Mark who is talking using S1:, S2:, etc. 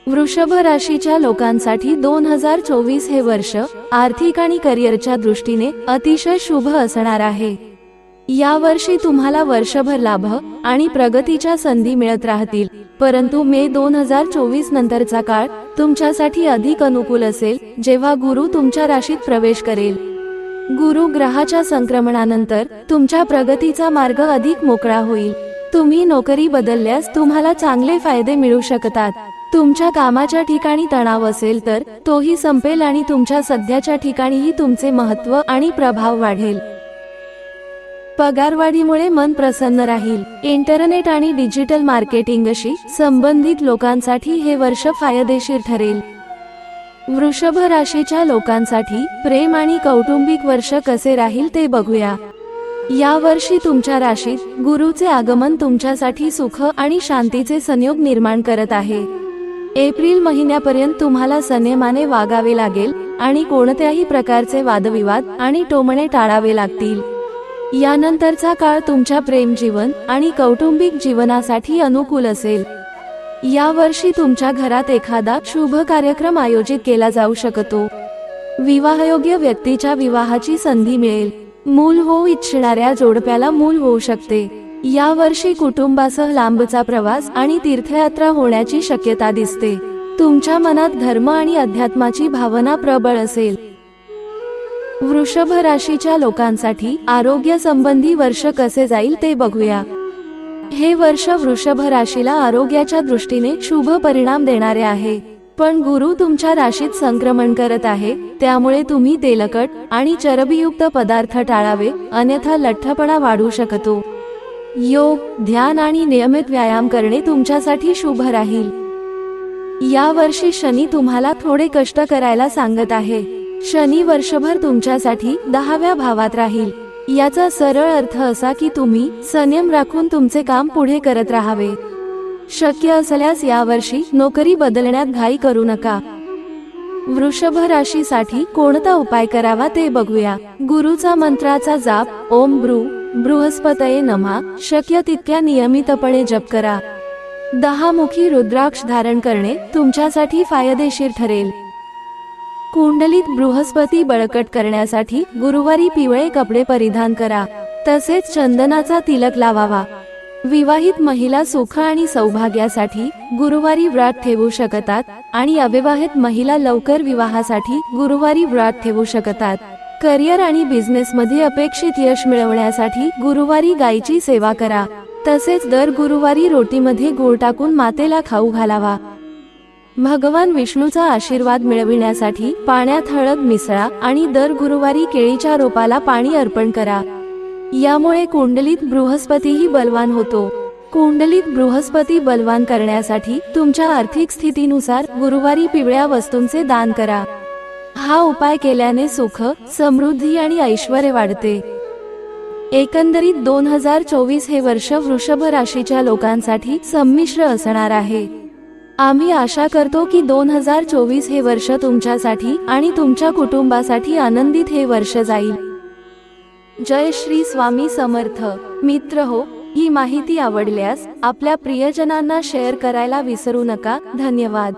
S1: वृषभ राशीच्या लोकांसाठी 2024 हे वर्ष आर्थिक आणि करिअरच्या दृष्टीने अतिशय शुभ असणार आहे। या वर्षी तुम्हाला वर्षभर लाभ आणि प्रगतीच्या संधी मिळत राहतील, परंतु मे 2024 नंतरचा काळ तुमच्यासाठी अधिक अनुकूल असेल, जेव्हा गुरु तुमच्या राशीत प्रवेश करेल। गुरु ग्रहाच्या संक्रमणानंतर तुमच्या प्रगतीचा मार्ग अधिक मोकळा होईल। तुम्ही नोकरी बदलल्यास तुम्हाला चांगले फायदे मिळू शकतात। तुमच्या कामाच्या ठिकाणी तणाव असेल तर तोही संपेल आणि तुमच्या सध्याच्या ठिकाणीही तुमचे महत्त्व आणि प्रभाव वाढेल। पगारवाढीमुळे मन प्रसन्न राहील। इंटरनेट आणि डिजिटल मार्केटिंगशी संबंधित लोकांसाठी हे वर्ष फायदेशीर ठरेल। वृषभ राशीच्या लोकांसाठी प्रेम आणि कौटुंबिक वर्ष कसे राहील ते बघूया। या वर्षी तुमच्या राशीत गुरुचे आगमन तुमच्यासाठी सुख आणि शांतीचे संयोग निर्माण करत आहे। एप्रिल महिन्यापर्यंत तुम्हाला संयमाने वागावे लागेल आणि कोणत्याही प्रकारचे वादविवाद आणि टोमणे टाळावे लागतील। यानंतरचा काळ तुमच्या प्रेम जीवन आणि कौटुंबिक जीवनासाठी अनुकूल असेल। या वर्षी तुमच्या घरात एखादा शुभ कार्यक्रम आयोजित केला जाऊ शकतो। विवाहयोग्य व्यक्तीच्या विवाहाची संधी मिळेल। मूल होऊ इच्छिणाऱ्या जोडप्याला मूल होऊ शकते। या वर्षी कुटुंबासह लांबचा प्रवास आणि तीर्थयात्रा होण्याची शक्यता दिसते। तुमच्या मनात धर्म आणि अध्यात्माची भावना प्रबळ असेल। वृषभ राशीच्या लोकांसाठी आरोग्य संबंधी वर्ष कसे जाईल ते बघूया। हे वर्ष वृषभ राशीला आरोग्याच्या दृष्टीने शुभ परिणाम देणारे आहे, पण गुरु तुमच्या राशीत संक्रमण करत आहे, त्यामुळे तुम्ही तेलकट आणि चरबीयुक्त पदार्थ टाळावे, अन्यथा लठ्ठपणा वाढू शकतो। योग, ध्यान आणि नियमित व्यायाम करणे तुमच्यासाठी शुभ राहील। या वर्षी शनी तुम्हाला थोडे कष्ट करायला सांगत आहे। शनी वर्षभर तुमच्यासाठी 10व्या भावात राहील। याचा सरळ अर्थ असा की तुम्ही संयम राखून तुमचे काम पुढे करत राहावे। शक्य असल्यास यावर्षी नोकरी बदलण्यात घाई करू नका। वृषभ राशीसाठी कोणता उपाय करावा ते बघूया। गुरुचा मंत्राचा जाप ओम बृहस्पतये नमः शक्य तितक्या नियमितपणे जप करा। 10 मुखी रुद्राक्ष धारण करणे तुमच्यासाठी फायदेशीर ठरेल। कुंडलीत बृहस्पती बळकट करण्यासाठी गुरुवारी पिवळे कपडे परिधान करा, तसेच चंदनाचा तिलक लावावा। विवाहित महिला सुख आणि सौभाग्यासाठी गुरुवारी व्रत ठेवू शकतात आणि अविवाहित महिला लवकर विवाहासाठी गुरुवारी व्रत ठेवू शकतात। करिअर आणि बिझनेस मध्ये अपेक्षित यश मिळवण्यासाठी गुरुवारी गायीची सेवा करा, तसेच दर गुरुवारी रोटीमध्ये गूळ टाकून मातेला खाऊ घालावा। भगवान विष्णूचा आशीर्वाद मिळविण्यासाठी पाण्यात हळद मिसळा आणि दर गुरुवारी केळीच्या रोपाला पाणी अर्पण करा। यामुळे कुंडलीत बृहस्पतीही बलवान होतो। कुंडलीत बृहस्पती बलवान करण्यासाठी तुमच्या आर्थिक स्थितीनुसार गुरुवारी पिवळ्या वस्तूंचे दान करा। हा उपाय केल्याने सुख, समृद्धी आणि ऐश्वर्य वाढते। एकंदरीत 2024 हे वर्ष वृषभ राशीच्या लोकांसाठी संमिश्र असणार आहे। आम्ही आशा करतो की 2024 हे वर्ष तुमच्यासाठी आणि तुमच्या कुटुंबासाठी आनंदित हे वर्ष जाईल। जय श्री स्वामी समर्थ। मित्र हो, ही माहिती आवडल्यास आपल्या प्रियजनांना शेअर करायला विसरू नका। धन्यवाद।